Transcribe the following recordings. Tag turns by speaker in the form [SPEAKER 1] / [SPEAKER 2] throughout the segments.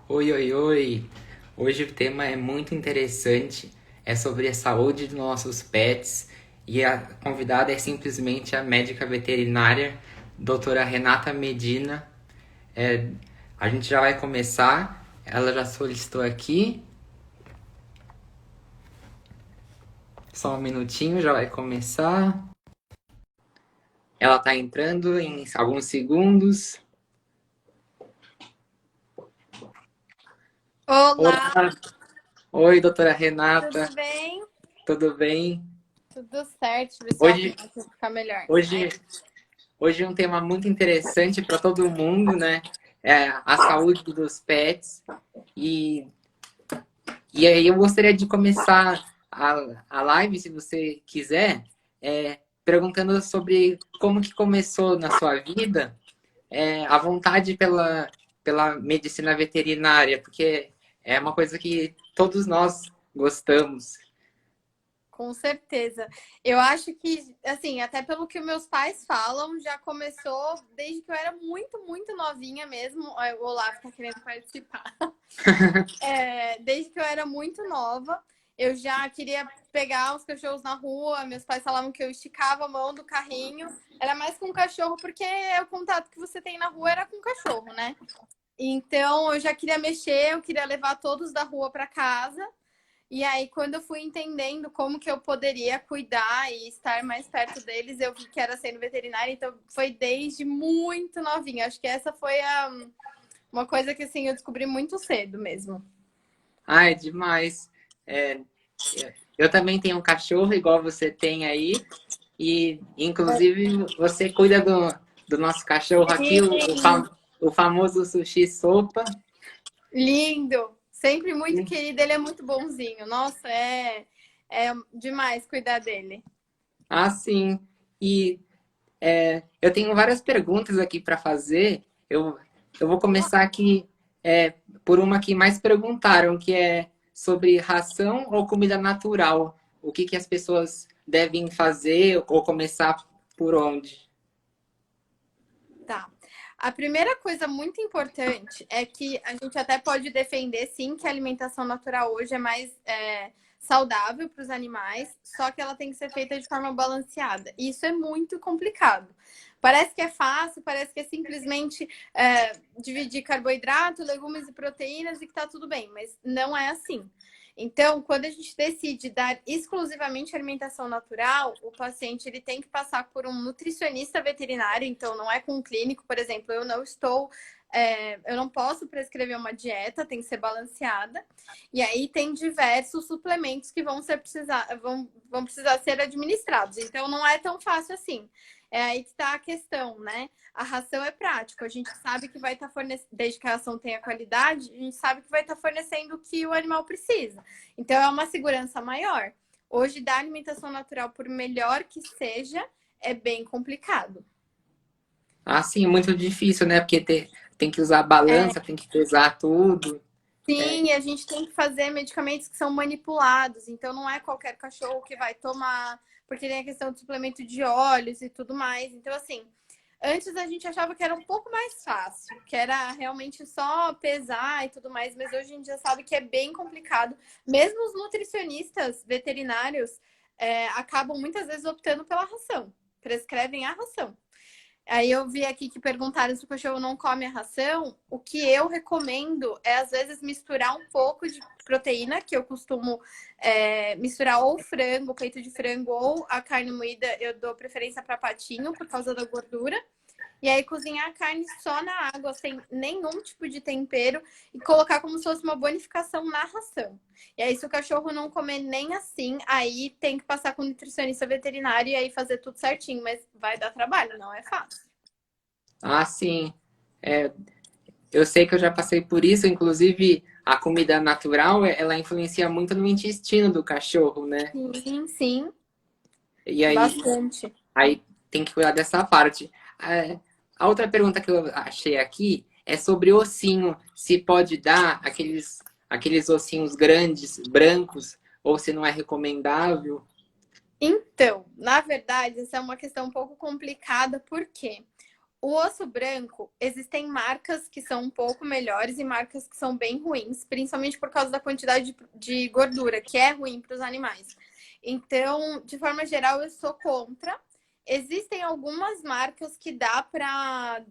[SPEAKER 1] Oi, oi, oi! Hoje o tema é muito interessante, é sobre a saúde dos nossos pets e a convidada é simplesmente a médica veterinária, doutora Renata Medina. É, a gente já vai começar, ela já solicitou aqui, só um minutinho, já vai começar. Ela está entrando em alguns segundos.
[SPEAKER 2] Olá,
[SPEAKER 1] Olá! Oi, doutora Renata,
[SPEAKER 2] tudo bem?
[SPEAKER 1] tudo bem?
[SPEAKER 2] Tudo certo, deixa eu ver se eu arrumo
[SPEAKER 1] Hoje,
[SPEAKER 2] aqui pra ficar melhor.
[SPEAKER 1] hoje Hoje é um tema muito interessante para todo mundo, né? É a saúde dos pets. E, e aí eu gostaria de começar a live, se você quiser, perguntando sobre como que começou na sua vida a vontade pela medicina veterinária, porque é uma coisa que todos nós gostamos.
[SPEAKER 2] Com certeza. Eu acho que, assim, até pelo que meus pais falam, já começou desde que eu era muito novinha mesmo. Ó, o Olavo tá querendo participar. Desde que eu era muito nova, eu já queria pegar os cachorros na rua. Meus pais falavam que eu esticava a mão do carrinho. Era mais com o cachorro, porque o contato que você tem na rua era com o cachorro, né? Então, eu já queria mexer, eu queria levar todos da rua para casa. E aí, quando eu fui entendendo como que eu poderia cuidar e estar mais perto deles, eu vi que era sendo veterinária. Então, foi desde muito novinha. Acho que essa foi uma coisa que, assim, eu descobri muito cedo mesmo.
[SPEAKER 1] Ah, é demais. É, eu também tenho um cachorro igual você tem aí. E, inclusive, você cuida do nosso cachorro aqui,
[SPEAKER 2] Sim,
[SPEAKER 1] o famoso sushi sopa.
[SPEAKER 2] lindo! Sempre muito querido, ele é muito bonzinho. Nossa, é demais cuidar dele.
[SPEAKER 1] Ah, sim. E eu tenho várias perguntas aqui para fazer. Eu vou começar aqui por uma que mais perguntaram, que é sobre ração ou comida natural. O que que as pessoas devem fazer ou começar por onde?
[SPEAKER 2] Tá. A primeira coisa muito importante é que a gente até pode defender, sim, que a alimentação natural hoje é mais saudável para os animais, só que ela tem que ser feita de forma balanceada. E isso é muito complicado. Parece que é fácil, parece que é simplesmente dividir carboidrato, legumes e proteínas e que tá tudo bem, mas não é assim. Então, quando a gente decide dar exclusivamente alimentação natural, o paciente ele tem que passar por um nutricionista veterinário, então não é com um clínico, por exemplo, eu não posso prescrever uma dieta, tem que ser balanceada. E aí tem diversos suplementos que vão precisar ser administrados. Então não é tão fácil assim. É aí que está a questão, né? A ração é prática. A gente sabe que vai estar fornecendo, desde que a ração tenha qualidade, a gente sabe que vai estar fornecendo o que o animal precisa. Então é uma segurança maior. Hoje, dar alimentação natural, por melhor que seja, é bem complicado.
[SPEAKER 1] Ah, sim, muito difícil, né? Porque tem que usar balança, tem que pesar tudo. É.
[SPEAKER 2] Sim, a gente tem que fazer medicamentos que são manipulados, então não é qualquer cachorro que vai tomar, porque tem a questão do suplemento de óleos e tudo mais. Então, assim, antes a gente achava que era um pouco mais fácil, que era realmente só pesar e tudo mais, mas hoje a gente já sabe que é bem complicado. Mesmo os nutricionistas veterinários acabam muitas vezes optando pela ração, prescrevem a ração. Aí eu vi aqui que perguntaram se o cachorro não come a ração. O que eu recomendo é, às vezes, misturar um pouco de proteína, que eu costumo misturar ou frango, peito de frango, ou a carne moída, eu dou preferência para patinho, por causa da gordura. E aí cozinhar a carne só na água, sem nenhum tipo de tempero, e colocar como se fosse uma bonificação na ração. E aí, se o cachorro não comer nem assim, aí tem que passar com o nutricionista veterinário e aí fazer tudo certinho. Mas vai dar trabalho, não é fácil.
[SPEAKER 1] Ah, sim. É, eu sei que eu já passei por isso, inclusive a comida natural, ela influencia muito no intestino do cachorro, né?
[SPEAKER 2] Sim, sim,
[SPEAKER 1] E
[SPEAKER 2] bastante.
[SPEAKER 1] aí tem que cuidar dessa parte. É, a outra pergunta que eu achei aqui é sobre ossinho, se pode dar aqueles ossinhos grandes, brancos, ou se não é recomendável.
[SPEAKER 2] Então, na verdade, essa é uma questão um pouco complicada, por quê? O osso branco, existem marcas que são um pouco melhores e marcas que são bem ruins, principalmente por causa da quantidade de gordura, que é ruim para os animais. Então, de forma geral, eu sou contra. Existem algumas marcas que dá para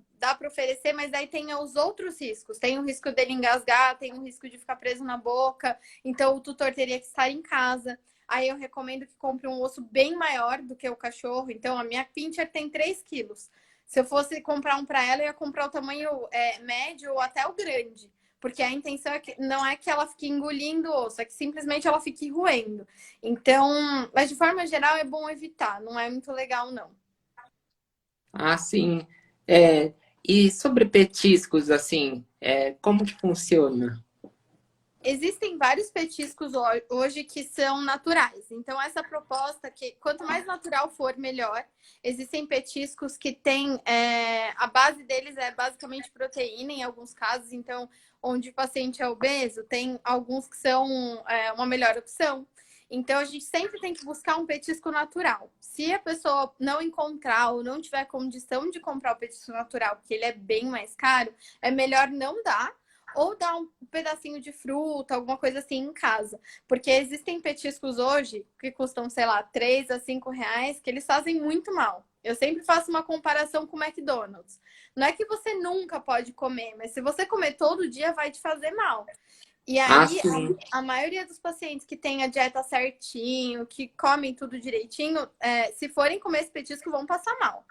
[SPEAKER 2] oferecer, mas aí tem os outros riscos. Tem o risco dele engasgar, tem o risco de ficar preso na boca. Então, o tutor teria que estar em casa. Aí eu recomendo que compre um osso bem maior do que o cachorro. Então, a minha pincher tem 3 quilos. Se eu fosse comprar um para ela, eu ia comprar o tamanho médio ou até o grande. Porque a intenção não é que ela fique engolindo o osso, é que simplesmente ela fique roendo. Então, mas de forma geral é bom evitar, não é muito legal, não.
[SPEAKER 1] Ah, sim. É, e sobre petiscos, assim, como que funciona?
[SPEAKER 2] Existem vários petiscos hoje que são naturais. Então, essa proposta que quanto mais natural for, melhor. Existem petiscos que têm a base deles é basicamente proteína em alguns casos. Então, onde o paciente é obeso, tem alguns que são uma melhor opção. Então, a gente sempre tem que buscar um petisco natural. Se a pessoa não encontrar ou não tiver condição de comprar o petisco natural, porque ele é bem mais caro, é melhor não dar ou dar um pedacinho de fruta, alguma coisa assim em casa. Porque existem petiscos hoje que custam, sei lá, 3 a 5 reais, que eles fazem muito mal. Eu sempre faço uma comparação com o McDonald's. Não é que você nunca pode comer, mas se você comer todo dia, vai te fazer mal. E
[SPEAKER 1] Ah,
[SPEAKER 2] aí,
[SPEAKER 1] sim.
[SPEAKER 2] a maioria dos pacientes que tem a dieta certinho, que comem tudo direitinho, se forem comer esse petisco, vão passar mal.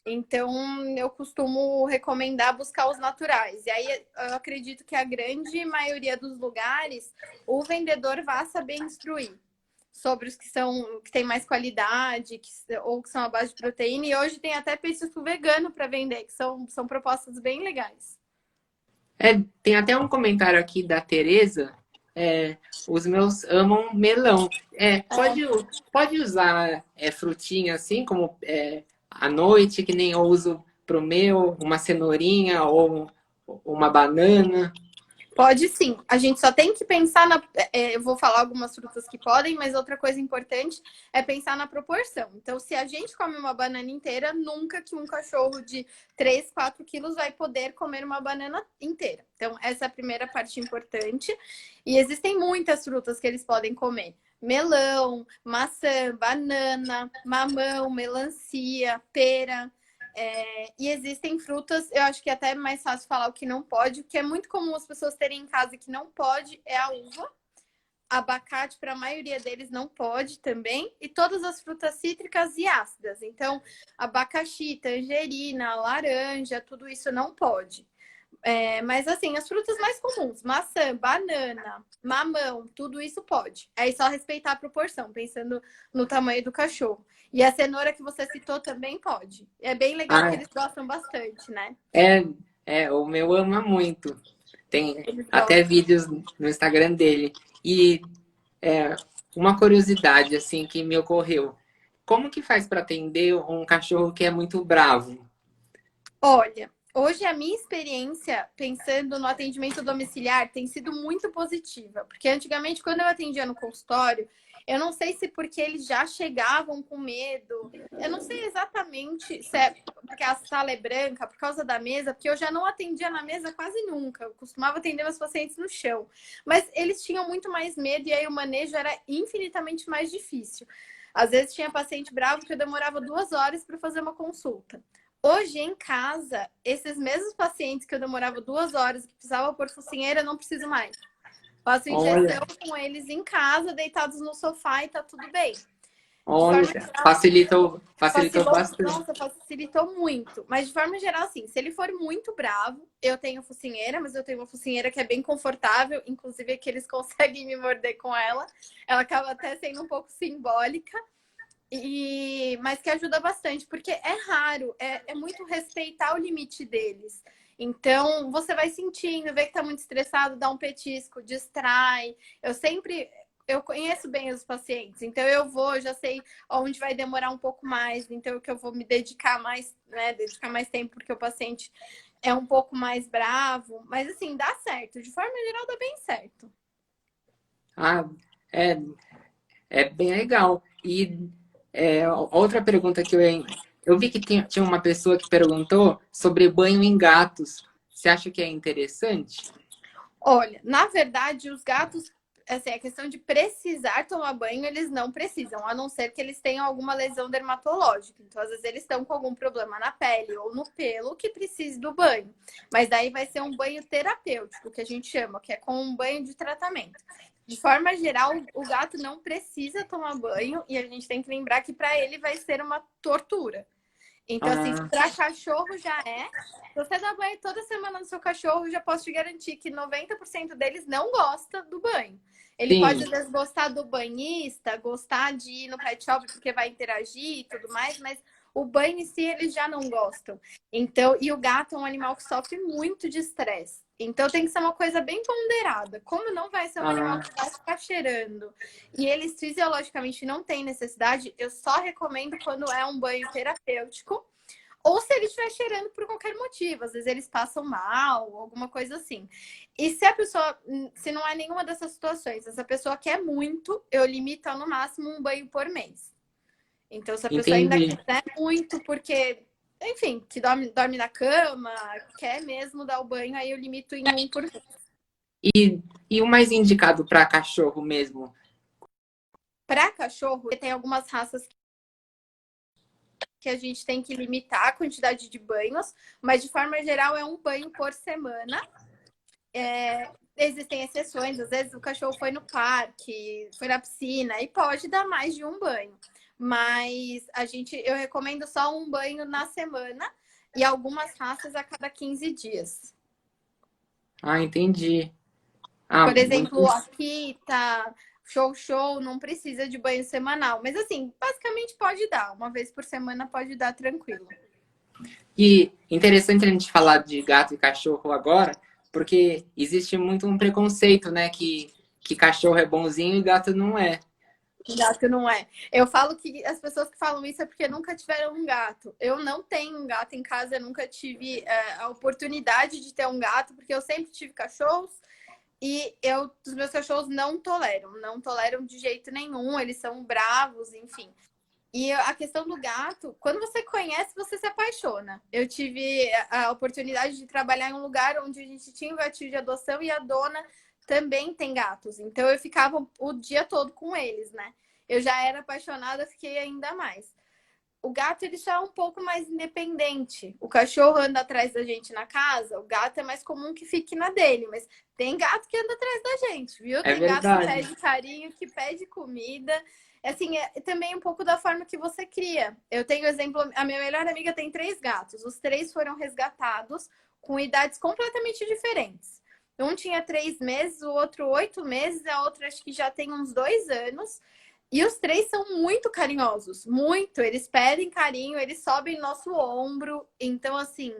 [SPEAKER 2] Então, eu costumo recomendar buscar os naturais. E aí, eu acredito que a grande maioria dos lugares, o vendedor vai saber instruir sobre os que têm mais qualidade, ou que são à base de proteína. E hoje tem até petisco vegano para vender, que são propostas bem legais.
[SPEAKER 1] Tem até um comentário aqui da Tereza. Os meus amam melão. Pode usar frutinha assim, como à noite, que nem eu uso pro meu, uma cenourinha ou uma banana.
[SPEAKER 2] Pode sim. A gente só tem que pensar eu vou falar algumas frutas que podem, mas outra coisa importante é pensar na proporção. Então, se a gente come uma banana inteira, nunca que um cachorro de 3, 4 quilos vai poder comer uma banana inteira. Então, essa é a primeira parte importante. E existem muitas frutas que eles podem comer. Melão, maçã, banana, mamão, melancia, pera. E existem frutas, eu acho que é até mais fácil falar o que não pode, o que é muito comum as pessoas terem em casa que não pode é a uva. Abacate, para a maioria deles, não pode também. E todas as frutas cítricas e ácidas. Então, abacaxi, tangerina, laranja, tudo isso não pode. Mas assim, as frutas mais comuns, maçã, banana, mamão, tudo isso pode. É só respeitar a proporção, pensando no tamanho do cachorro. E a cenoura que você citou também pode. É bem legal que
[SPEAKER 1] Ah,
[SPEAKER 2] eles gostam bastante, né?
[SPEAKER 1] é, o meu ama muito. Tem
[SPEAKER 2] Eles
[SPEAKER 1] até
[SPEAKER 2] gostam.
[SPEAKER 1] vídeos no Instagram dele. E uma curiosidade assim que me ocorreu. Como que faz para atender um cachorro que é muito bravo?
[SPEAKER 2] Olha, hoje a minha experiência pensando no atendimento domiciliar tem sido muito positiva, porque antigamente quando eu atendia no consultório, eu não sei se porque eles já chegavam com medo, eu não sei exatamente se é porque a sala é branca, por causa da mesa, porque eu já não atendia na mesa quase nunca, eu costumava atender meus pacientes no chão, mas eles tinham muito mais medo e aí o manejo era infinitamente mais difícil. Às vezes tinha paciente bravo que eu demorava 2 horas para fazer uma consulta. Hoje, em casa, esses mesmos pacientes que eu demorava 2 horas, que precisava pôr focinheira, eu não preciso mais. Faço injeção
[SPEAKER 1] Olha,
[SPEAKER 2] com eles em casa, deitados no sofá e tá tudo bem. De
[SPEAKER 1] olha,
[SPEAKER 2] forma geral,
[SPEAKER 1] facilitou bastante.
[SPEAKER 2] nossa, facilitou muito. Mas de forma geral, assim, se ele for muito bravo, eu tenho focinheira, mas eu tenho uma focinheira que é bem confortável, inclusive é que eles conseguem me morder com ela. Ela acaba até sendo um pouco simbólica. Mas que ajuda bastante, porque é raro, é muito respeitar o limite deles. Então, você vai sentindo, vê que tá muito estressado, dá um petisco, distrai. Eu conheço bem os pacientes, então eu vou, já sei onde vai demorar um pouco mais, então que eu vou me dedicar mais, né, dedicar mais tempo, porque o paciente é um pouco mais bravo, mas assim, dá certo, de forma geral dá bem certo.
[SPEAKER 1] Ah, é, é bem legal. E outra pergunta que eu vi que tinha uma pessoa que perguntou sobre banho em gatos. Você acha que é interessante?
[SPEAKER 2] Olha, na verdade, os gatos, assim, a questão de precisar tomar banho, eles não precisam, a não ser que eles tenham alguma lesão dermatológica. Então, às vezes, eles estão com algum problema na pele ou no pelo que precise do banho. Mas daí vai ser um banho terapêutico, que a gente chama, que é com um banho de tratamento. De forma geral, o gato não precisa tomar banho e a gente tem que lembrar que para ele vai ser uma tortura. Então, assim,
[SPEAKER 1] Ah,
[SPEAKER 2] para cachorro já é. Se você dá banho toda semana no seu cachorro, já posso te garantir que 90% deles não gosta do banho. Ele pode,
[SPEAKER 1] sim.
[SPEAKER 2] às vezes, gostar do banhista, gostar de ir no pet shop porque vai interagir e tudo mais, mas o banho em si eles já não gostam. Então, e o gato é um animal que sofre muito de estresse. Então tem que ser uma coisa bem ponderada. Como não vai ser um animal
[SPEAKER 1] Ah,
[SPEAKER 2] que vai ficar cheirando e eles fisiologicamente não têm necessidade, eu só recomendo quando é um banho terapêutico ou se ele estiver cheirando por qualquer motivo. Às vezes eles passam mal, alguma coisa assim. E se a pessoa, se não é nenhuma dessas situações, essa pessoa quer muito, eu limito no máximo um banho por mês. Então, se a pessoa ainda
[SPEAKER 1] entendi.
[SPEAKER 2] quiser muito, porque, enfim, que dorme na cama, quer mesmo dar o banho, aí eu limito em um por mês.
[SPEAKER 1] E o mais indicado para cachorro mesmo?
[SPEAKER 2] Para cachorro, tem algumas raças que a gente tem que limitar a quantidade de banhos, mas de forma geral é um banho por semana. Existem exceções, às vezes o cachorro foi no parque, foi na piscina e pode dar mais de um banho. Mas eu recomendo só um banho na semana e algumas raças a cada 15 dias.
[SPEAKER 1] Ah, entendi. Ah,
[SPEAKER 2] Por exemplo,
[SPEAKER 1] muito.
[SPEAKER 2] a Akita, Show não precisa de banho semanal. Mas assim, basicamente pode dar. Uma vez por semana pode dar tranquilo.
[SPEAKER 1] E interessante a gente falar de gato e cachorro agora, porque existe muito um preconceito, né? Que cachorro é bonzinho e gato não é.
[SPEAKER 2] Gato não é. Eu falo que as pessoas que falam isso é porque nunca tiveram um gato. Eu não tenho um gato em casa, eu nunca tive a oportunidade de ter um gato, porque eu sempre tive cachorros e os meus cachorros não toleram de jeito nenhum, eles são bravos, enfim. E a questão do gato, quando você conhece, você se apaixona. Eu tive a oportunidade de trabalhar em um lugar onde a gente tinha um gatinho de adoção e a dona também tem gatos. Então eu ficava o dia todo com eles, né? Eu já era apaixonada, fiquei ainda mais. O gato ele já é um pouco mais independente. O cachorro anda atrás da gente na casa, o gato é mais comum que fique na dele, mas tem gato que anda atrás da gente, viu?
[SPEAKER 1] É
[SPEAKER 2] Tem gato que
[SPEAKER 1] verdade.
[SPEAKER 2] pede carinho, que pede comida. Assim, é também um pouco da forma que você cria. Eu tenho exemplo, a minha melhor amiga tem 3 gatos. Os 3 foram resgatados com idades completamente diferentes. Um tinha 3 meses, o outro 8 meses, a outra acho que já tem uns 2 anos. E os 3 são muito carinhosos, muito. Eles pedem carinho, eles sobem no nosso ombro. Então, assim,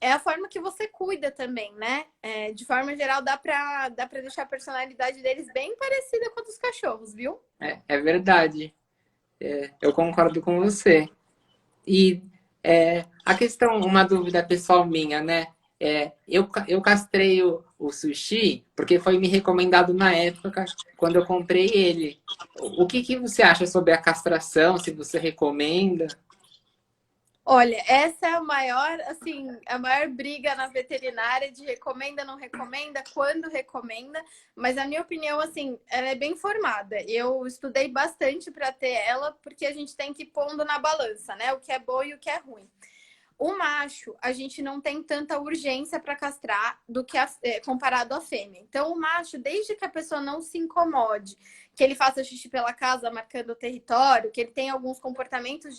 [SPEAKER 2] é a forma que você cuida também, né? De forma geral, dá pra deixar a personalidade deles bem parecida com a dos cachorros, viu?
[SPEAKER 1] É verdade. Eu concordo com você. E a questão, uma dúvida pessoal minha, né? Eu castrei o sushi porque foi me recomendado na época quando eu comprei ele. O que você acha sobre a castração? Se você recomenda?
[SPEAKER 2] Olha, essa é a maior, assim, a maior briga na veterinária de recomenda, não recomenda, quando recomenda, mas a minha opinião, assim, ela é bem formada. Eu estudei bastante para ter ela, porque a gente tem que ir pondo na balança, né? O que é bom e o que é ruim. O macho, a gente não tem tanta urgência para castrar do que comparado à fêmea. Então, o macho, desde que a pessoa não se incomode, que ele faça xixi pela casa marcando o território, que ele tem alguns comportamentos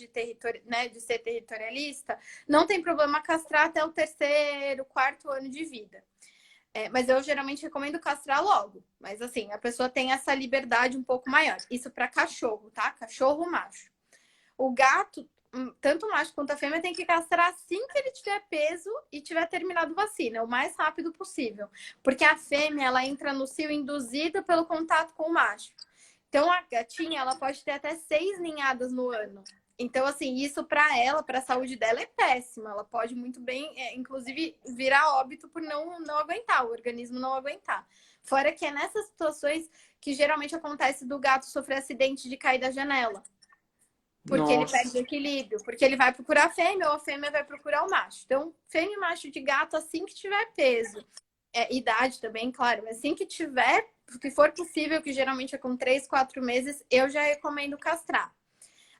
[SPEAKER 2] né, de ser territorialista, não tem problema castrar até o terceiro, quarto ano de vida. Mas eu geralmente recomendo castrar logo. Mas assim, a pessoa tem essa liberdade um pouco maior. Isso para cachorro, tá? Cachorro macho. O gato, tanto o macho quanto a fêmea, tem que castrar assim que ele tiver peso e tiver terminado vacina, o mais rápido possível. Porque a fêmea, ela entra no cio induzida pelo contato com o macho. Então, a gatinha, ela pode ter até 6 ninhadas no ano. Então, assim, isso para ela, para a saúde dela, é péssimo. Ela pode muito bem, inclusive, virar óbito por não aguentar, o organismo não aguentar. Fora que é nessas situações que geralmente acontece do gato sofrer acidente de cair da janela. porque ele
[SPEAKER 1] Nossa.
[SPEAKER 2] perde o equilíbrio, porque ele vai procurar a fêmea ou a fêmea vai procurar o macho. Então, fêmea e macho de gato, assim que tiver peso, idade também, claro, mas assim que tiver, que for possível, que geralmente é com 3, 4 meses, eu já recomendo castrar.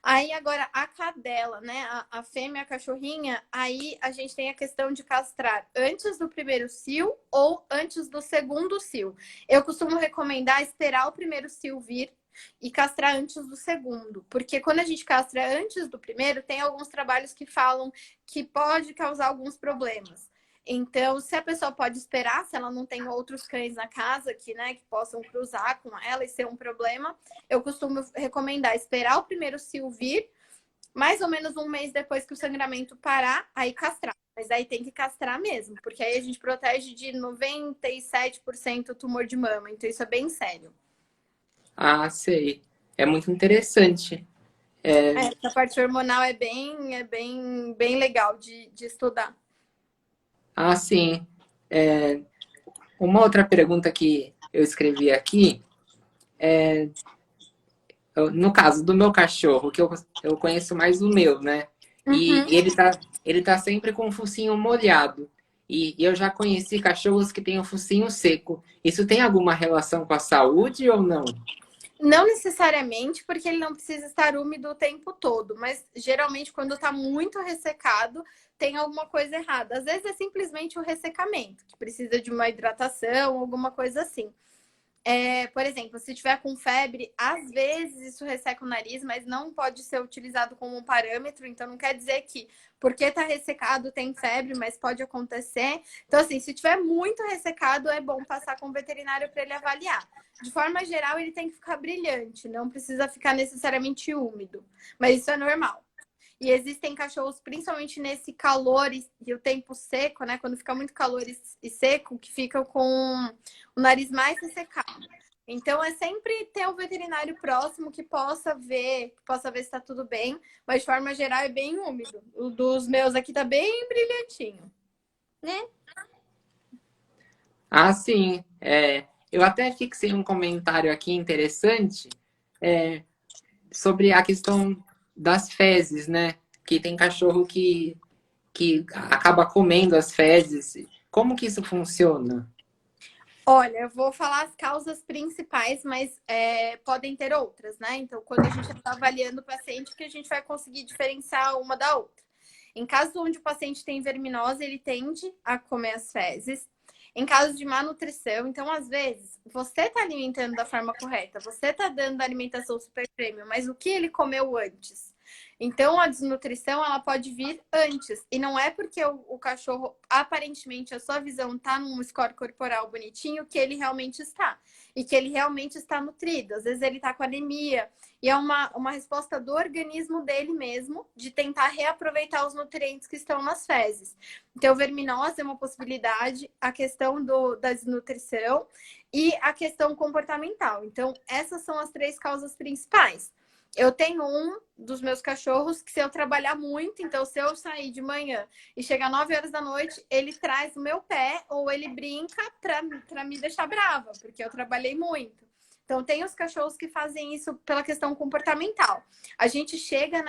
[SPEAKER 2] Aí agora a cadela, né? A fêmea, a cachorrinha, aí a gente tem a questão de castrar antes do primeiro cio ou antes do segundo cio. Eu costumo recomendar esperar o primeiro cio vir e castrar antes do segundo, porque quando a gente castra antes do primeiro, tem alguns trabalhos que falam que pode causar alguns problemas. Então, se a pessoa pode esperar, se ela não tem outros cães na casa que, né, que possam cruzar com ela e ser um problema, eu costumo recomendar esperar o primeiro cio vir, mais ou menos um mês depois que o sangramento parar, aí castrar. Mas aí tem que castrar mesmo, porque aí a gente protege de 97% tumor de mama. Então isso é bem sério.
[SPEAKER 1] Ah, sei. É muito interessante. É,
[SPEAKER 2] Essa parte hormonal bem legal de estudar.
[SPEAKER 1] ah, sim. É, uma outra pergunta que eu escrevi aqui, no caso do meu cachorro, que eu conheço mais o meu, né? E
[SPEAKER 2] Uhum.
[SPEAKER 1] ele tá sempre com o focinho molhado. E eu já conheci cachorros que têm o focinho seco. Isso tem alguma relação com a saúde ou não?
[SPEAKER 2] Não necessariamente, porque ele não precisa estar úmido o tempo todo, mas geralmente quando está muito ressecado, tem alguma coisa errada. Às vezes é simplesmente o ressecamento, que precisa de uma hidratação, alguma coisa assim. Por exemplo, se tiver com febre, às vezes isso resseca o nariz, mas não pode ser utilizado como um parâmetro. Então, não quer dizer que porque tá ressecado tem febre, mas pode acontecer. Então, assim, se tiver muito ressecado, é bom passar com o veterinário para ele avaliar. De forma geral, ele tem que ficar brilhante, não precisa ficar necessariamente úmido, mas isso é normal. E existem cachorros, principalmente nesse calor e o tempo seco, né? Quando fica muito calor e seco, que ficam com o nariz mais ressecado. Então é sempre ter o veterinário próximo que possa ver se está tudo bem, mas de forma geral é bem úmido. O dos meus aqui tá bem brilhantinho, né?
[SPEAKER 1] Ah, sim. Eu até fixei um comentário aqui interessante sobre a questão das fezes, né? Que tem cachorro que acaba comendo as fezes. Como que isso funciona?
[SPEAKER 2] Olha, eu vou falar as causas principais, mas podem ter outras, né? Então, quando a gente está avaliando o paciente, que a gente vai conseguir diferenciar uma da outra. Em caso onde o paciente tem verminose, ele tende a comer as fezes. Em caso de má nutrição, então, às vezes, você está alimentando da forma correta, você está dando a alimentação super premium, mas o que ele comeu antes? Então, a desnutrição, ela pode vir antes. E não é porque o cachorro, aparentemente, a sua visão está num score corporal bonitinho, que ele realmente está. E que ele realmente está nutrido. Às vezes ele está com anemia. E é uma resposta do organismo dele mesmo, de tentar reaproveitar os nutrientes que estão nas fezes. Então, verminose é uma possibilidade, a questão da desnutrição e a questão comportamental. Então, essas são as 3 causas principais. Eu tenho um dos meus cachorros que, se eu trabalhar muito, então se eu sair de manhã e chegar 9 horas da noite, ele traz o meu pé ou ele brinca para me deixar brava, porque eu trabalhei muito. Então, tem os cachorros que fazem isso pela questão comportamental. A gente chega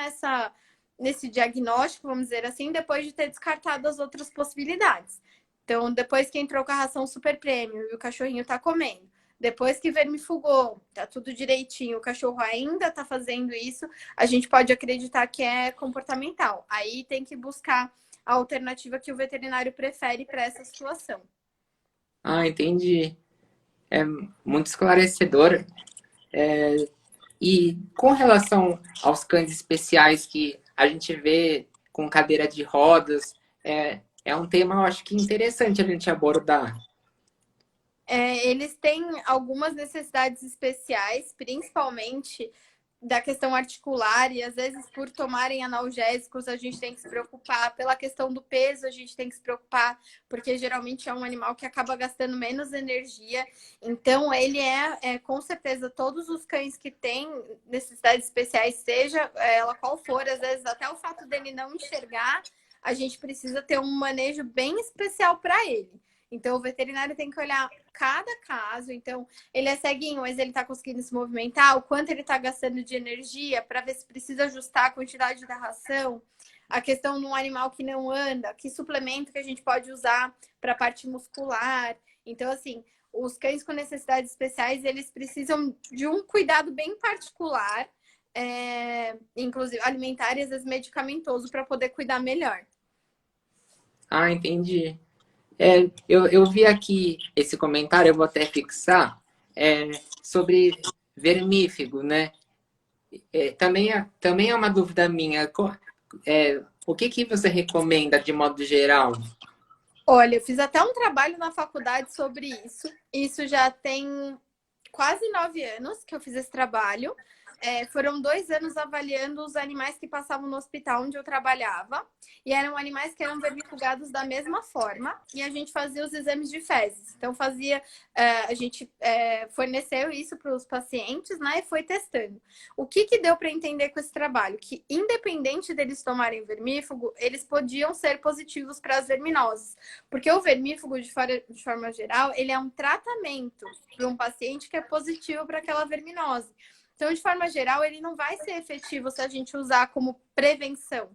[SPEAKER 2] nesse diagnóstico, vamos dizer assim, depois de ter descartado as outras possibilidades. Então, depois que entrou com a ração super premium e o cachorrinho está comendo, depois que vermifugou, tá tudo direitinho, o cachorro ainda tá fazendo isso, a gente pode acreditar que é comportamental. Aí tem que buscar a alternativa que o veterinário prefere para essa situação.
[SPEAKER 1] Ah, entendi. É muito esclarecedor. E com relação aos cães especiais que a gente vê com cadeira de rodas, é um tema, eu acho que interessante a gente abordar.
[SPEAKER 2] Eles têm algumas necessidades especiais, principalmente da questão articular, e às vezes por tomarem analgésicos a gente tem que se preocupar, pela questão do peso a gente tem que se preocupar, porque geralmente é um animal que acaba gastando menos energia, então ele com certeza, todos os cães que têm necessidades especiais, seja ela qual for, às vezes até o fato dele não enxergar, a gente precisa ter um manejo bem especial para ele. Então, o veterinário tem que olhar cada caso. Então, ele é ceguinho, mas ele está conseguindo se movimentar, o quanto ele está gastando de energia para ver se precisa ajustar a quantidade da ração. A questão de um animal que não anda, que suplemento que a gente pode usar para a parte muscular. Então, assim, os cães com necessidades especiais, eles precisam de um cuidado bem particular, inclusive alimentar e às vezes medicamentoso, para poder cuidar melhor.
[SPEAKER 1] Ah, entendi. Eu vi aqui esse comentário, eu vou até fixar, sobre vermífugo, né? Também é uma dúvida minha. O que que você recomenda de modo geral?
[SPEAKER 2] Olha, eu fiz até um trabalho na faculdade sobre isso. Isso já tem quase 9 anos que eu fiz esse trabalho. Foram 2 anos avaliando os animais que passavam no hospital onde eu trabalhava. E eram animais que eram vermifugados da mesma forma. E a gente fazia os exames de fezes. Então, a gente forneceu isso para os pacientes, né? E foi testando. O que deu para entender com esse trabalho? Que, independente deles tomarem vermífugo, eles podiam ser positivos para as verminoses. Porque o vermífugo, de forma geral, ele é um tratamento para um paciente que é positivo para aquela verminose. Então, de forma geral, ele não vai ser efetivo se a gente usar como prevenção.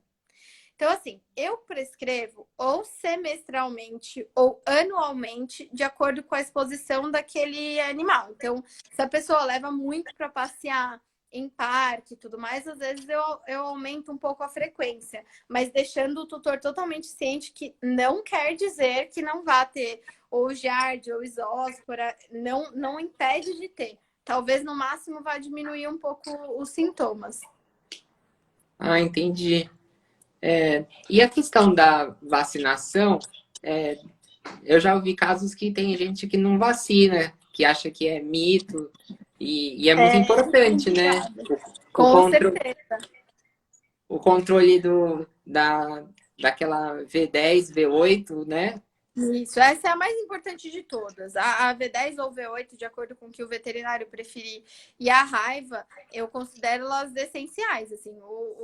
[SPEAKER 2] Então, assim, eu prescrevo ou semestralmente ou anualmente, de acordo com a exposição daquele animal. Então, se a pessoa leva muito para passear em parque e tudo mais, às vezes eu aumento um pouco a frequência, mas deixando o tutor totalmente ciente que não quer dizer que não vá ter ou giardia ou isóspora, não impede de ter. Talvez no máximo vá diminuir um pouco os sintomas.
[SPEAKER 1] Ah, entendi. E a questão da vacinação, eu já ouvi casos que tem gente que não vacina, que acha que é mito, e é muito importante, né? O,
[SPEAKER 2] Com
[SPEAKER 1] contro,
[SPEAKER 2] certeza.
[SPEAKER 1] o controle daquela V10, V8, né?
[SPEAKER 2] Isso, essa é a mais importante de todas. A V10 ou V8, de acordo com o que o veterinário preferir, e a raiva, eu considero elas essenciais. Assim,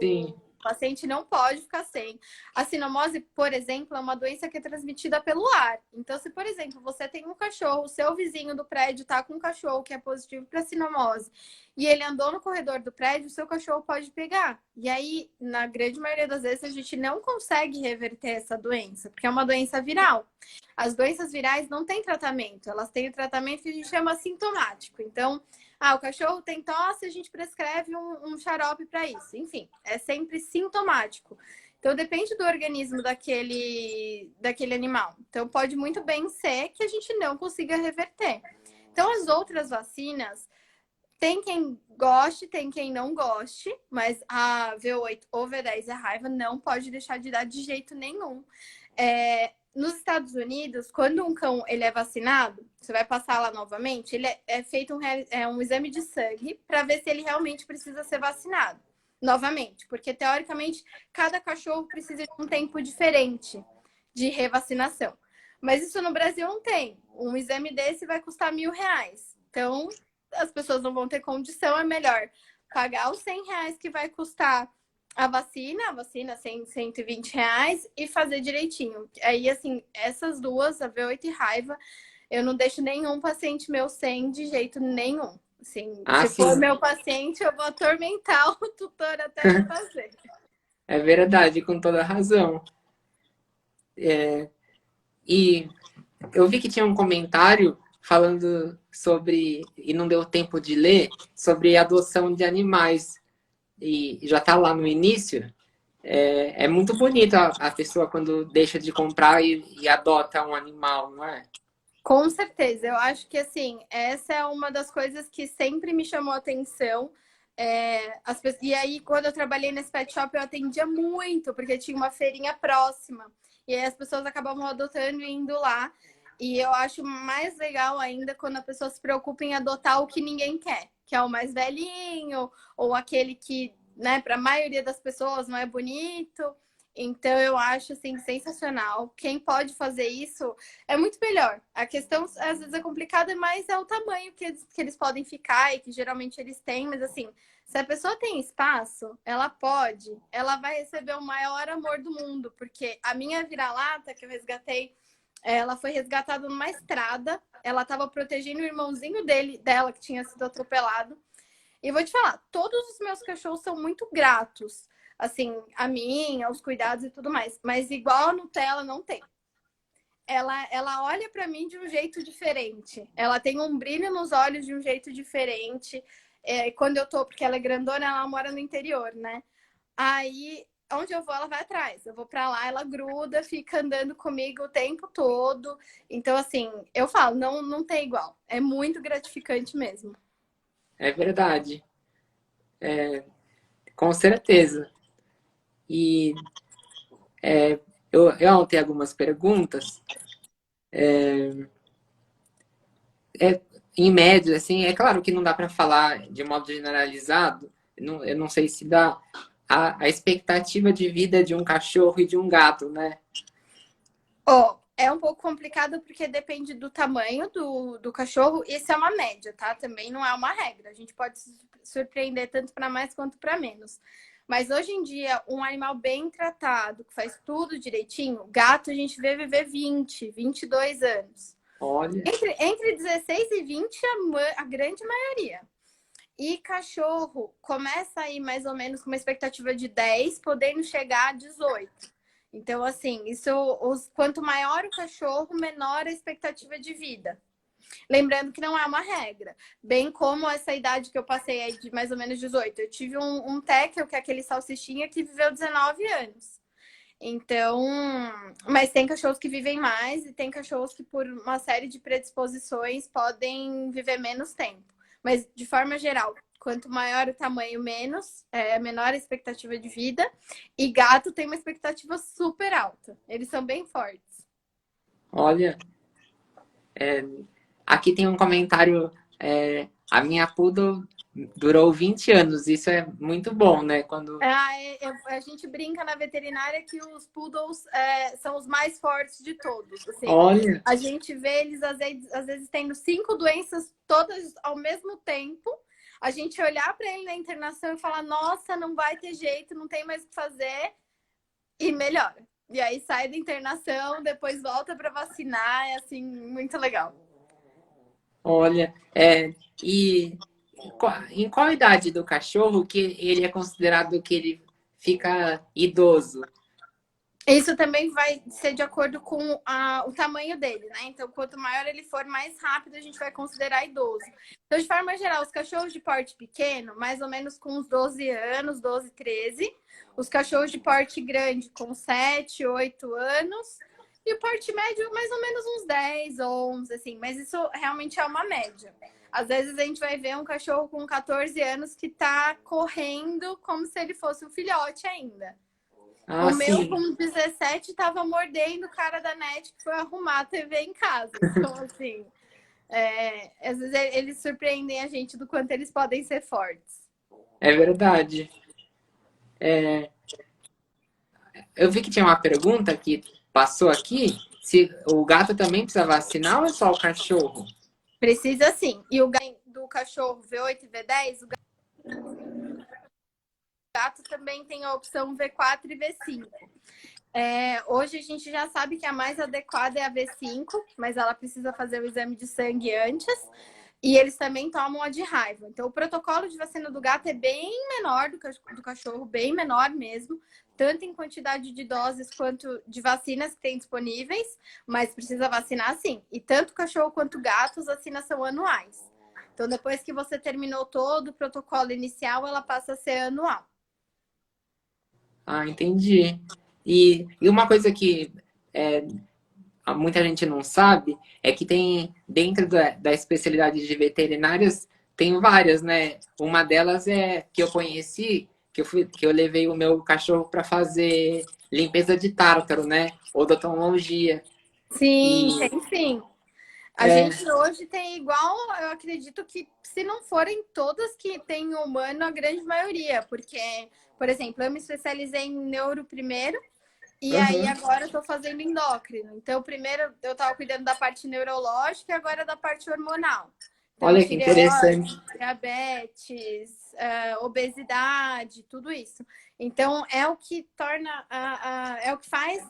[SPEAKER 1] Sim.
[SPEAKER 2] o paciente não pode ficar sem. A sinomose, por exemplo, é uma doença que é transmitida pelo ar. Então, se, por exemplo, você tem um cachorro, o seu vizinho do prédio está com um cachorro que é positivo para sinomose, e ele andou no corredor do prédio, o seu cachorro pode pegar. E aí, na grande maioria das vezes, a gente não consegue reverter essa doença, porque é uma doença viral. As doenças virais não têm tratamento, elas têm o tratamento que a gente chama sintomático. Então, o cachorro tem tosse, a gente prescreve um xarope para isso. Enfim, é sempre sintomático. Então, depende do organismo daquele animal. Então, pode muito bem ser que a gente não consiga reverter. Então, as outras vacinas, tem quem goste, tem quem não goste, mas a V8 ou V10 é raiva, não pode deixar de dar de jeito nenhum. Nos Estados Unidos, quando um cão ele é vacinado, você vai passar lá novamente, ele é feito um exame de sangue para ver se ele realmente precisa ser vacinado novamente, porque teoricamente cada cachorro precisa de um tempo diferente de revacinação. Mas isso no Brasil não tem. Um exame desse vai custar R$ 1.000. Então, as pessoas não vão ter condição, é melhor pagar os R$ 100 que vai custar a vacina R$ 120 e fazer direitinho. Aí, assim, essas duas, a V8 e raiva, eu não deixo nenhum paciente meu sem de jeito nenhum. Assim, se for
[SPEAKER 1] Sim.
[SPEAKER 2] meu paciente, eu vou atormentar o tutor até ele fazer.
[SPEAKER 1] É verdade, com toda razão. E eu vi que tinha um comentário falando sobre, e não deu tempo de ler, sobre adoção de animais. E já está lá no início. É muito bonito a pessoa quando deixa de comprar e adota um animal, não é?
[SPEAKER 2] Com certeza, eu acho que assim, essa é uma das coisas que sempre me chamou a atenção. E aí, quando eu trabalhei nesse pet shop, eu atendia muito, porque tinha uma feirinha próxima. E aí as pessoas acabavam adotando e indo lá. E eu acho mais legal ainda quando a pessoa se preocupa em adotar o que ninguém quer, que é o mais velhinho, ou aquele que, né, para a maioria das pessoas não é bonito. Então eu acho assim sensacional. Quem pode fazer isso é muito melhor. A questão às vezes é complicada, mas é o tamanho que eles podem ficar e que geralmente eles têm, mas assim, se a pessoa tem espaço, ela vai receber o maior amor do mundo, porque a minha vira-lata que eu resgatei Ela foi resgatada numa estrada. Ela estava protegendo o irmãozinho dela, que tinha sido atropelado. E vou te falar, todos os meus cachorros são muito gratos. Assim, a mim, aos cuidados e tudo mais. Mas igual a Nutella, não tem. Ela olha para mim de um jeito diferente. Ela tem um brilho nos olhos de um jeito diferente. Quando eu tô, porque ela é grandona, ela mora no interior, né? Aí, onde eu vou, ela vai atrás. Eu vou para lá, ela gruda, fica andando comigo o tempo todo. Então, assim, eu falo, não tem igual. É muito gratificante mesmo.
[SPEAKER 1] É verdade. Com certeza. E eu anotei algumas perguntas. É, em média, assim, é claro que não dá para falar de modo generalizado. Eu não sei se dá a expectativa de vida de um cachorro e de um gato, né?
[SPEAKER 2] É um pouco complicado porque depende do tamanho do cachorro. Isso é uma média, tá? Também não é uma regra. A gente pode se surpreender tanto para mais quanto para menos. Mas hoje em dia, um animal bem tratado, que faz tudo direitinho, gato a gente vê viver 22 anos.
[SPEAKER 1] Olha,
[SPEAKER 2] Entre 16 e 20, a grande maioria. E cachorro começa aí mais ou menos com uma expectativa de 10, podendo chegar a 18. Então, assim, quanto maior o cachorro, menor a expectativa de vida. Lembrando que não é uma regra. Bem como essa idade que eu passei aí de mais ou menos 18. Eu tive um Tekel, que é aquele salsichinha, que viveu 19 anos. Então, mas tem cachorros que vivem mais e tem cachorros que, por uma série de predisposições, podem viver menos tempo. Mas, de forma geral, quanto maior o tamanho, menor a expectativa de vida. E gato tem uma expectativa super alta. Eles são bem fortes.
[SPEAKER 1] olha, aqui tem um comentário. A minha poodle durou 20 anos. Isso é muito bom, né?
[SPEAKER 2] A gente brinca na veterinária que os poodles são os mais fortes de todos. Assim,
[SPEAKER 1] Olha,
[SPEAKER 2] a gente vê eles às vezes tendo 5 doenças todas ao mesmo tempo. A gente olhar para ele na internação e falar: nossa, não vai ter jeito, não tem mais o que fazer, e melhora. E aí sai da internação, depois volta para vacinar, é assim, muito legal.
[SPEAKER 1] olha. E em qual idade do cachorro que ele é considerado que ele fica idoso?
[SPEAKER 2] Isso também vai ser de acordo com o tamanho dele, né? Então, quanto maior ele for, mais rápido a gente vai considerar idoso. Então, de forma geral, os cachorros de porte pequeno, mais ou menos com uns 12 anos, 12, 13. Os cachorros de porte grande, com 7, 8 anos. E o porte médio, mais ou menos uns 10, 11, assim. Mas isso realmente é uma média. Às vezes a gente vai ver um cachorro com 14 anos que tá correndo como se ele fosse um filhote ainda. O
[SPEAKER 1] Ah,
[SPEAKER 2] meu,
[SPEAKER 1] sim.
[SPEAKER 2] com 17, tava mordendo o cara da net que foi arrumar a TV em casa. Então, assim, às vezes eles surpreendem a gente do quanto eles podem ser fortes.
[SPEAKER 1] É verdade. Eu vi que tinha uma pergunta que passou aqui, se o gato também precisa vacinar ou é só o cachorro?
[SPEAKER 2] Precisa sim. E o do cachorro V8 e V10, o gato também tem a opção V4 e V5. Hoje a gente já sabe que a mais adequada é a V5, mas ela precisa fazer o exame de sangue antes. E eles também tomam a de raiva. Então, o protocolo de vacina do gato é bem menor do cachorro, bem menor mesmo, tanto em quantidade de doses quanto de vacinas que tem disponíveis, mas precisa vacinar sim. E tanto cachorro quanto gato, as vacinas são anuais. Então, depois que você terminou todo o protocolo inicial, ela passa a ser anual.
[SPEAKER 1] Ah, entendi. E uma coisa que é, muita gente não sabe é que tem, dentro da especialidade de veterinários, tem várias, né? Uma delas é que eu conheci, que eu levei o meu cachorro para fazer limpeza de tártaro, né? Odontologia.
[SPEAKER 2] Sim,
[SPEAKER 1] E
[SPEAKER 2] tem sim. A
[SPEAKER 1] é,
[SPEAKER 2] gente hoje tem igual, eu acredito que se não forem todas que tem humano, a grande maioria, porque, por exemplo, eu me especializei em neuro primeiro e aí
[SPEAKER 1] uhum.
[SPEAKER 2] agora eu tô fazendo endócrino. Então, primeiro eu tava cuidando da parte neurológica e agora da parte hormonal. Então,
[SPEAKER 1] Olha que interessante.
[SPEAKER 2] tireoide, diabetes, obesidade, tudo isso. Então, é o que torna, é o que faz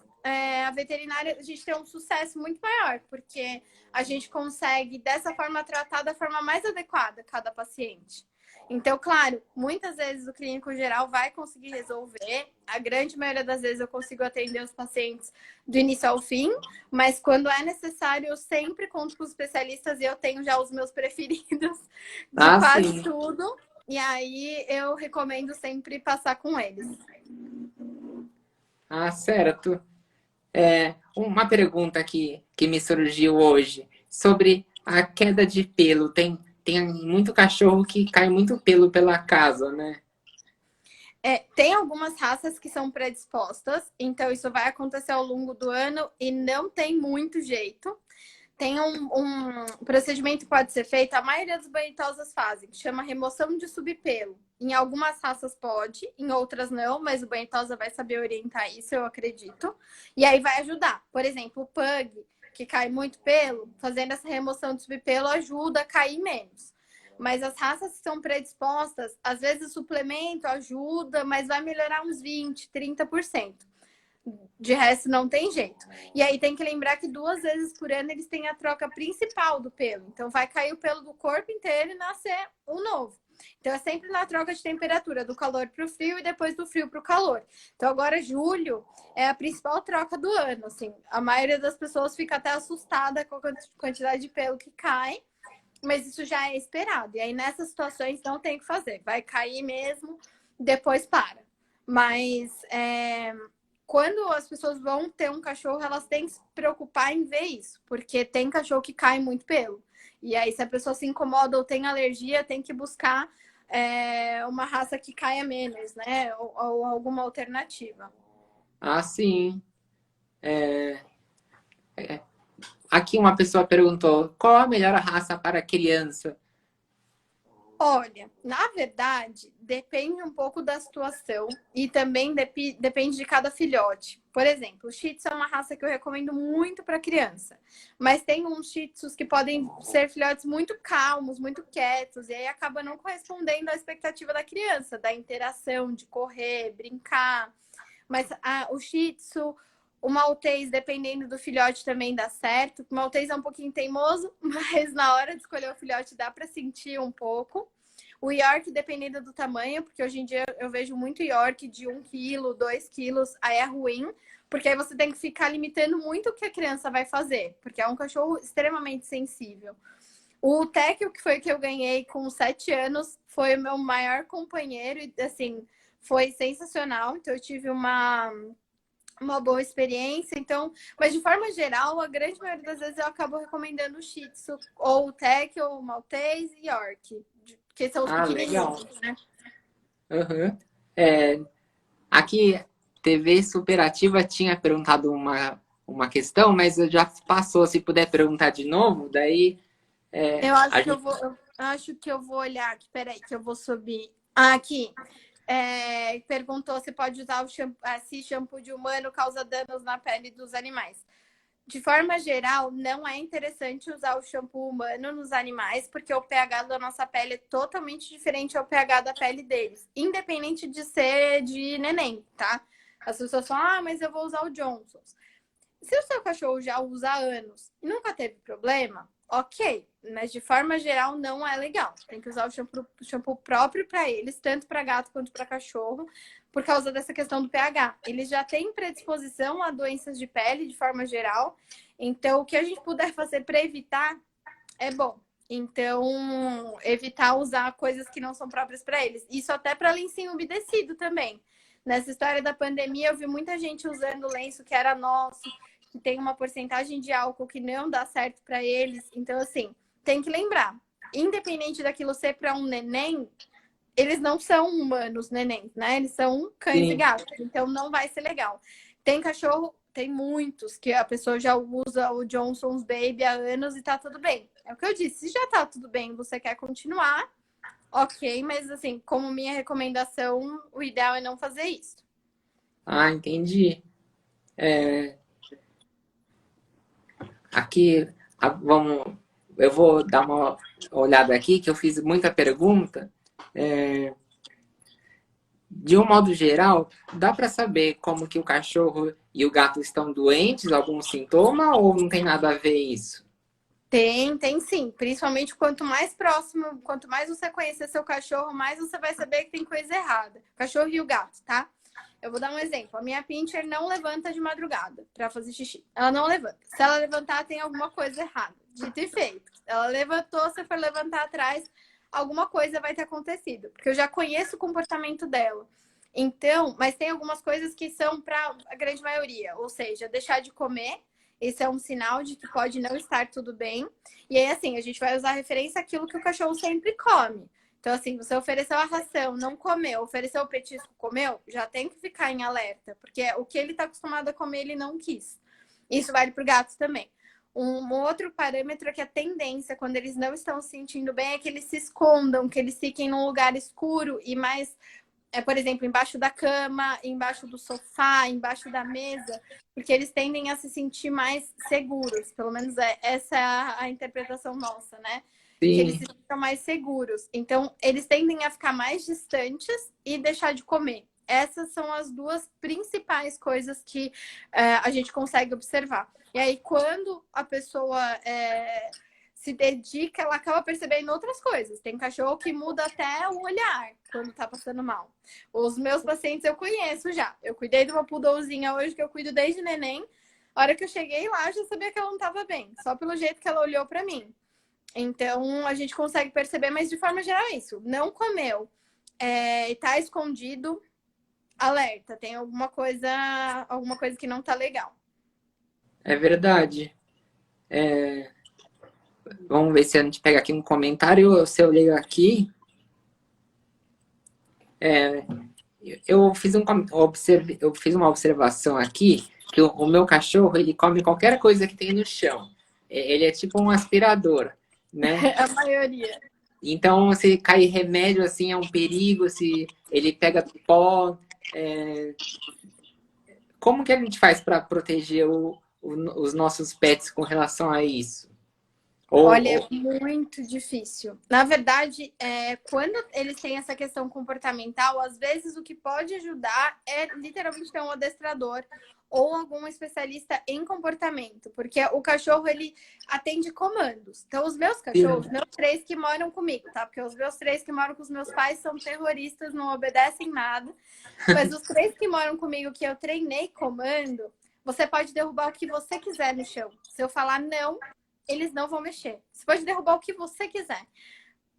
[SPEAKER 2] a veterinária, a gente tem um sucesso muito maior, porque a gente consegue, dessa forma, tratar da forma mais adequada cada paciente. Então, claro, muitas vezes o clínico geral vai conseguir resolver. A grande maioria das vezes eu consigo atender os pacientes do início ao fim, mas quando é necessário, eu sempre conto com os especialistas e eu tenho já os meus preferidos de quase
[SPEAKER 1] sim.
[SPEAKER 2] tudo. E aí eu recomendo sempre passar com eles.
[SPEAKER 1] Certo. Uma pergunta que me surgiu hoje sobre a queda de pelo. Tem muito cachorro que cai muito pelo pela casa, né?
[SPEAKER 2] Tem algumas raças que são predispostas, então isso vai acontecer ao longo do ano e não tem muito jeito. Tem um procedimento que pode ser feito, a maioria dos banho-tosas fazem, que chama remoção de subpelo. Em algumas raças pode, em outras não, mas o banho-tosa vai saber orientar isso, eu acredito. E aí vai ajudar. Por exemplo, o pug, que cai muito pelo, fazendo essa remoção de subpelo ajuda a cair menos. Mas as raças que são predispostas, às vezes o suplemento ajuda, mas vai melhorar uns 20, 30%. De resto, não tem jeito. E aí tem que lembrar que 2 vezes por ano eles têm a troca principal do pelo. Então vai cair o pelo do corpo inteiro e nascer o novo. Então é sempre na troca de temperatura, do calor para o frio e depois do frio para o calor. Então agora julho é a principal troca do ano. Assim, a maioria das pessoas fica até assustada com a quantidade de pelo que cai, mas isso já é esperado. E aí nessas situações não tem o que fazer. Vai cair mesmo, depois para. Mas quando as pessoas vão ter um cachorro, elas têm que se preocupar em ver isso, porque tem cachorro que cai muito pelo. E aí, se a pessoa se incomoda ou tem alergia, tem que buscar uma raça que caia menos, né? Ou alguma alternativa.
[SPEAKER 1] Sim. Aqui uma pessoa perguntou: qual a melhor raça para criança?
[SPEAKER 2] Olha, na verdade, depende um pouco da situação e também depende de cada filhote. Por exemplo, o Shih Tzu é uma raça que eu recomendo muito para criança, mas tem uns Shih Tzus que podem ser filhotes muito calmos, muito quietos, e aí acaba não correspondendo à expectativa da criança, da interação, de correr, brincar. Mas o Shih Tzu, o Maltês, dependendo do filhote, também dá certo. O Maltês é um pouquinho teimoso, mas na hora de escolher o filhote dá para sentir um pouco. O York, dependendo do tamanho, porque hoje em dia eu vejo muito York de 1 quilo, 2 quilos, aí é ruim, porque aí você tem que ficar limitando muito o que a criança vai fazer, porque é um cachorro extremamente sensível. O Tekel, que foi que eu ganhei com 7 anos, foi o meu maior companheiro e, assim, foi sensacional. Então, eu tive uma boa experiência. Então, mas de forma geral, a grande maioria das vezes eu acabo recomendando o Shih Tzu, ou o Tekel, o Maltês e York, que são os
[SPEAKER 1] Legal.
[SPEAKER 2] pequenininhos, né?
[SPEAKER 1] Uhum. Aqui, TV Superativa tinha perguntado uma questão, mas já passou. Se puder perguntar de novo, daí
[SPEAKER 2] Eu acho que
[SPEAKER 1] gente...
[SPEAKER 2] eu acho que eu vou olhar aqui. Peraí, que eu vou subir. Aqui. Perguntou se pode usar o shampoo, se shampoo de humano causa danos na pele dos animais. De forma geral, não é interessante usar o shampoo humano nos animais, porque o pH da nossa pele é totalmente diferente ao pH da pele deles, independente de ser de neném, tá? As pessoas falam, mas eu vou usar o Johnson's. Se o seu cachorro já usa há anos e nunca teve problema, ok. Mas de forma geral não é legal. Tem que usar o shampoo próprio para eles, tanto para gato quanto para cachorro, por causa dessa questão do pH. Eles já têm predisposição a doenças de pele de forma geral. Então, o que a gente puder fazer para evitar é bom. Então, evitar usar coisas que não são próprias para eles. Isso até para lencinho umedecido também. Nessa história da pandemia, eu vi muita gente usando lenço que era nosso, que tem uma porcentagem de álcool que não dá certo para eles. Então, assim, tem que lembrar, independente daquilo ser para um neném, eles não são humanos nenéns, né? Eles são cães e
[SPEAKER 1] Sim.
[SPEAKER 2] gatos, então não vai ser legal. Tem cachorro, tem muitos que a pessoa já usa o Johnson's Baby há anos e tá tudo bem. É o que eu disse, se já tá tudo bem, você quer continuar, ok, mas assim, como minha recomendação, o ideal é não fazer isso.
[SPEAKER 1] Entendi. Aqui, eu vou dar uma olhada aqui, que eu fiz muita pergunta. de um modo geral, dá para saber como que o cachorro e o gato estão doentes, algum sintoma, ou não tem nada a ver isso?
[SPEAKER 2] Tem sim. Principalmente quanto mais próximo, quanto mais você conhecer seu cachorro, mais você vai saber que tem coisa errada. O cachorro e o gato, tá? Eu vou dar um exemplo. A minha pincher não levanta de madrugada para fazer xixi. Ela não levanta. Se ela levantar, tem alguma coisa errada. Dito e feito. Ela levantou, se for levantar atrás, alguma coisa vai ter acontecido. Porque eu já conheço o comportamento dela. Então, mas tem algumas coisas que são para a grande maioria. Ou seja, deixar de comer. Esse é um sinal de que pode não estar tudo bem. E aí, assim, a gente vai usar referência àquilo que o cachorro sempre come. Então, assim, você ofereceu a ração, não comeu, ofereceu o petisco, comeu, já tem que ficar em alerta, porque o que ele está acostumado a comer, ele não quis. Isso vale para o gato também. Um outro parâmetro é que a tendência, quando eles não estão se sentindo bem, é que eles se escondam, que eles fiquem num lugar escuro e mais, por exemplo, embaixo da cama, embaixo do sofá, embaixo da mesa, porque eles tendem a se sentir mais seguros. Pelo menos essa é a interpretação nossa, né? Que eles
[SPEAKER 1] Sim,
[SPEAKER 2] se sintam mais seguros. Então, eles tendem a ficar mais distantes e deixar de comer. Essas são as duas principais coisas que a gente consegue observar. E aí, quando a pessoa se dedica, ela acaba percebendo outras coisas. Tem cachorro que muda até o olhar quando tá passando mal. Os meus pacientes eu conheço já. Eu cuidei de uma poodlezinha hoje que eu cuido desde neném. A hora que eu cheguei lá, eu já sabia que ela não estava bem, só pelo jeito que ela olhou para mim. Então, a gente consegue perceber, mas de forma geral é isso. Não comeu, tá escondido, alerta. Tem alguma coisa que não tá legal.
[SPEAKER 1] é verdade. Vamos ver se a gente pega aqui um comentário. Se eu leio aqui, eu fiz uma observação aqui que o meu cachorro ele come qualquer coisa que tem no chão. Ele é tipo um aspirador, né?
[SPEAKER 2] A maioria.
[SPEAKER 1] Então, se cair remédio assim é um perigo. Se ele pega pó, como que a gente faz para proteger os nossos pets com relação a isso?
[SPEAKER 2] Olha, é
[SPEAKER 1] Ou,
[SPEAKER 2] muito difícil. Na verdade, quando eles têm essa questão comportamental, às vezes o que pode ajudar é literalmente ter um adestrador ou algum especialista em comportamento, porque o cachorro ele atende comandos. Então, os meus cachorros, meus três que moram comigo, tá? Porque os meus três que moram com os meus pais são terroristas, não obedecem nada. Mas os três que moram comigo que eu treinei comando, você pode derrubar o que você quiser no chão. Se eu falar não, eles não vão mexer. Você pode derrubar o que você quiser.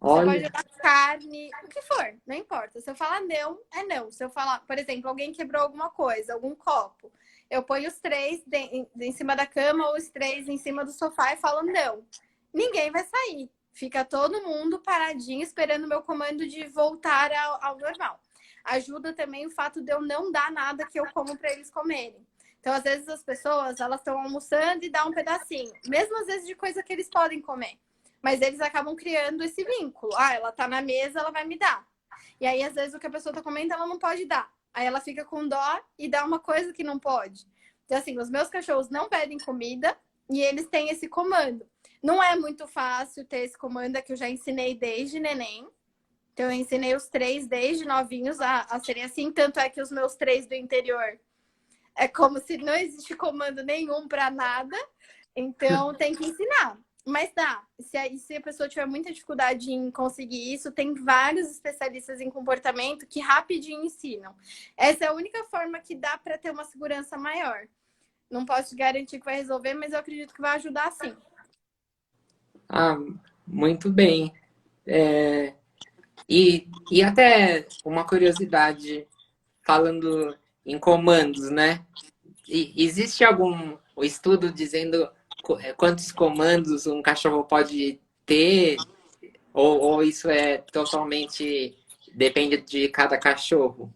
[SPEAKER 2] Você pode
[SPEAKER 1] olha,
[SPEAKER 2] jogar carne, o que for, não importa. Se eu falar não, é não. Se eu falar, por exemplo, alguém quebrou alguma coisa, algum copo, eu ponho os três em cima da cama ou os três em cima do sofá e falo não. Ninguém vai sair. Fica todo mundo paradinho esperando o meu comando de voltar ao normal. Ajuda também o fato de eu não dar nada que eu como para eles comerem. Então, às vezes, as pessoas elas estão almoçando e dá um pedacinho, mesmo às vezes de coisa que eles podem comer. Mas eles acabam criando esse vínculo. Ah, ela tá na mesa, ela vai me dar. E aí, às vezes, o que a pessoa tá comendo, ela não pode dar. Aí ela fica com dó e dá uma coisa que não pode. Então, assim, os meus cachorros não pedem comida e eles têm esse comando. Não é muito fácil ter esse comando, é que eu já ensinei desde neném. Então, eu ensinei os três desde novinhos a serem assim. Tanto é que os meus três do interior é como se não existe comando nenhum para nada. Então, tem que ensinar. Mas dá. Se a pessoa tiver muita dificuldade em conseguir isso, tem vários especialistas em comportamento que rapidinho ensinam. Essa é a única forma que dá para ter uma segurança maior. Não posso te garantir que vai resolver, mas eu acredito que vai ajudar sim.
[SPEAKER 1] ah, muito bem. E até uma curiosidade, falando em comandos, né? Existe algum estudo dizendo quantos comandos um cachorro pode ter? Ou isso é totalmente depende de cada cachorro?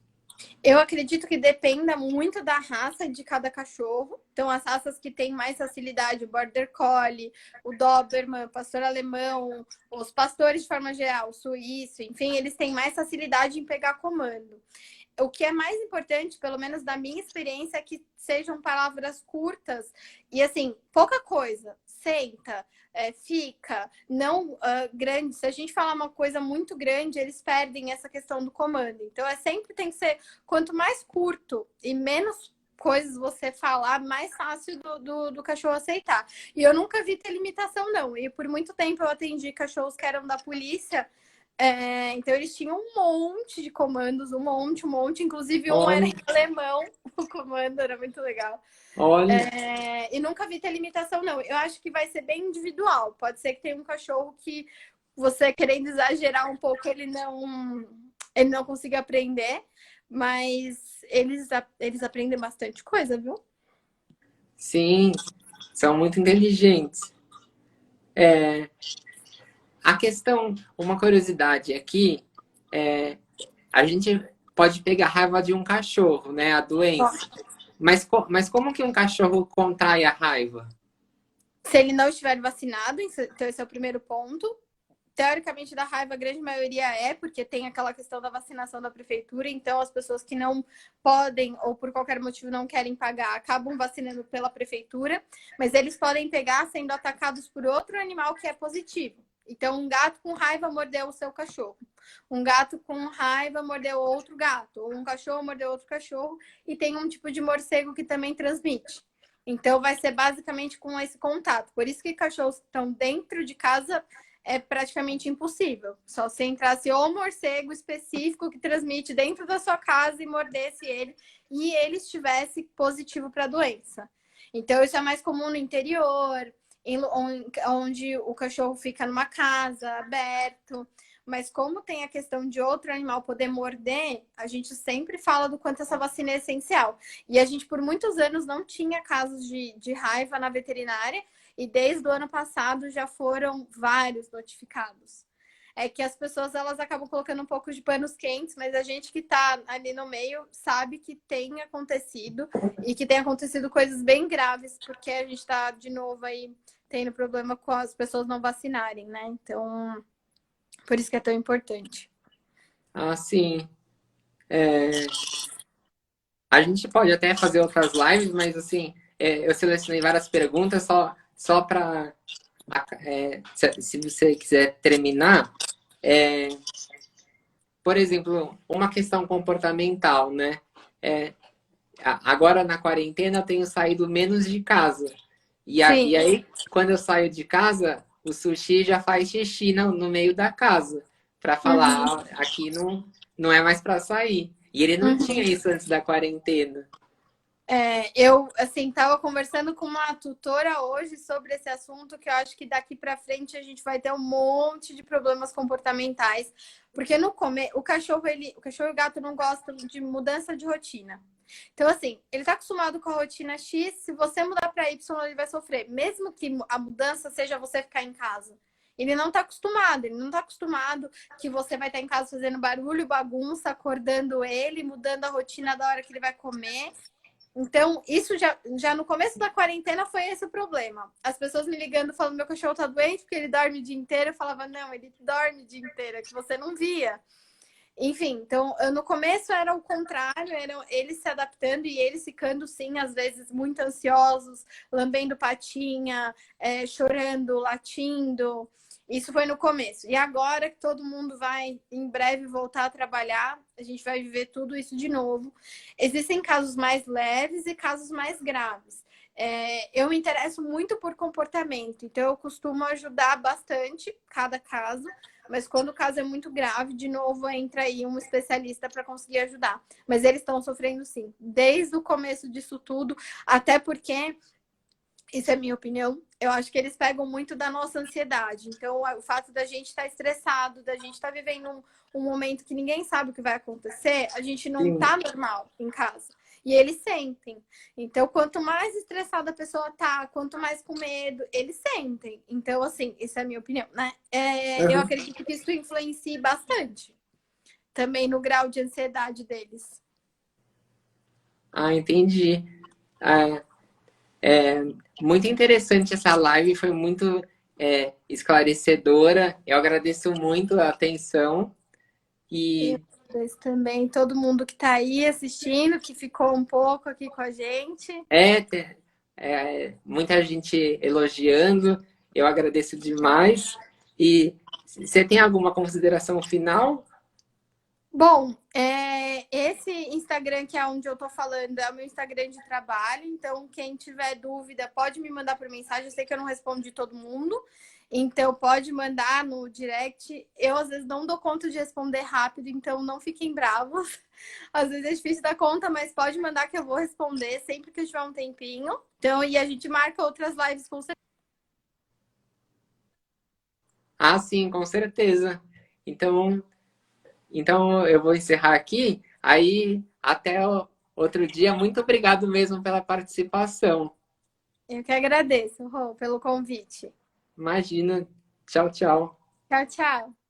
[SPEAKER 2] Eu acredito que dependa muito da raça de cada cachorro. Então, as raças que têm mais facilidade, o Border Collie, o Doberman, o pastor alemão, os pastores de forma geral, o suíço, enfim, eles têm mais facilidade em pegar comando. O que é mais importante, pelo menos da minha experiência, é que sejam palavras curtas e, assim, pouca coisa. senta, fica, não grande. Se a gente falar uma coisa muito grande, eles perdem essa questão do comando. Então, sempre tem que ser, quanto mais curto e menos coisas você falar, mais fácil do cachorro aceitar. E eu nunca vi ter limitação, não. E por muito tempo eu atendi cachorros que eram da polícia. Então eles tinham um monte de comandos, um monte. Inclusive um era em alemão, o comando era muito legal.
[SPEAKER 1] Olha.
[SPEAKER 2] E nunca vi ter limitação, não. Eu acho que vai ser bem individual. Pode ser que tenha um cachorro que você querendo exagerar um pouco, ele não consiga aprender, mas eles aprendem bastante coisa, viu?
[SPEAKER 1] Sim, são muito inteligentes. A questão, uma curiosidade aqui, a gente pode pegar raiva de um cachorro, né? A doença. Mas como que um cachorro contrai a raiva?
[SPEAKER 2] Se ele não estiver vacinado, então esse é o primeiro ponto. Teoricamente, da raiva, a grande maioria porque tem aquela questão da vacinação da prefeitura, então as pessoas que não podem ou por qualquer motivo não querem pagar, acabam vacinando pela prefeitura, mas eles podem pegar sendo atacados por outro animal que é positivo. Então, um gato com raiva mordeu o seu cachorro. Um gato com raiva mordeu outro gato. Ou um cachorro mordeu outro cachorro. E tem um tipo de morcego que também transmite. Então, vai ser basicamente com esse contato. Por isso que cachorros que estão dentro de casa é praticamente impossível. Só se entrasse o morcego específico que transmite dentro da sua casa e mordesse ele e ele estivesse positivo para a doença. Então, isso é mais comum no interior, onde o cachorro fica numa casa, aberto. Mas como tem a questão de outro animal poder morder, a gente sempre fala do quanto essa vacina é essencial. E a gente, por muitos anos, não tinha casos de raiva na veterinária, e desde o ano passado já foram vários notificados. É que as pessoas elas acabam colocando um pouco de panos quentes, mas a gente que está ali no meio sabe que tem acontecido e que tem acontecido coisas bem graves, porque a gente está, de novo, aí tendo problema com as pessoas não vacinarem, né? Então, por isso que é tão importante.
[SPEAKER 1] Ah, sim. A gente pode até fazer outras lives, mas assim, eu selecionei várias perguntas só para se você quiser terminar. Por exemplo, uma questão comportamental, né? Agora na quarentena eu tenho saído menos de casa. E aí, quando eu saio de casa, o sushi já faz xixi no meio da casa. Para falar, aqui não é mais para sair. E ele não tinha isso antes da quarentena.
[SPEAKER 2] Eu, assim, estava conversando com uma tutora hoje sobre esse assunto, que eu acho que daqui para frente a gente vai ter um monte de problemas comportamentais, porque o cachorro e o gato não gostam de mudança de rotina. Então, assim, ele está acostumado com a rotina X, se você mudar para Y, ele vai sofrer, mesmo que a mudança seja você ficar em casa. Ele não está acostumado que você vai estar em casa fazendo barulho, bagunça, acordando ele, mudando a rotina da hora que ele vai comer. Então, isso já no começo da quarentena foi esse o problema. As pessoas me ligando falando: meu cachorro tá doente porque ele dorme o dia inteiro. Eu falava: não, ele dorme o dia inteiro, é que você não via. Enfim, então no começo era o contrário, eram eles se adaptando e eles ficando, sim, às vezes muito ansiosos, lambendo patinha, chorando, latindo. Isso foi no começo. E agora que todo mundo vai em breve voltar a trabalhar, a gente vai viver tudo isso de novo. Existem casos mais leves e casos mais graves. Eu me interesso muito por comportamento, então eu costumo ajudar bastante cada caso, mas quando o caso é muito grave, de novo entra aí um especialista para conseguir ajudar. Mas eles estão sofrendo sim, desde o começo disso tudo, até porque, isso é minha opinião, eu acho que eles pegam muito da nossa ansiedade. Então, o fato da gente estar estressado, da gente estar vivendo um momento que ninguém sabe o que vai acontecer, a gente não está normal em casa. E eles sentem. Então, quanto mais estressada a pessoa tá, quanto mais com medo, eles sentem. Então, assim, isso é a minha opinião, né? Eu acredito que isso influencia bastante. Também no grau de ansiedade deles.
[SPEAKER 1] Ah, entendi. Muito interessante essa live, foi muito esclarecedora. Eu agradeço muito a atenção e
[SPEAKER 2] Também todo mundo que está aí assistindo, que ficou um pouco aqui com a gente.
[SPEAKER 1] muita gente elogiando. Eu agradeço demais. E você tem alguma consideração final?
[SPEAKER 2] Bom, esse Instagram que é onde eu tô falando é o meu Instagram de trabalho, então quem tiver dúvida pode me mandar por mensagem. Eu sei que eu não respondo de todo mundo, então pode mandar no direct. Eu às vezes não dou conta de responder rápido, então não fiquem bravos. Às vezes é difícil dar conta, mas pode mandar que eu vou responder sempre que eu tiver um tempinho. Então, e a gente marca outras lives com certeza.
[SPEAKER 1] Ah, sim, com certeza. Então, então eu vou encerrar aqui. Aí, até outro dia. Muito obrigado mesmo pela participação.
[SPEAKER 2] Eu que agradeço, Rô, pelo convite.
[SPEAKER 1] Imagina. Tchau, tchau.
[SPEAKER 2] Tchau, tchau.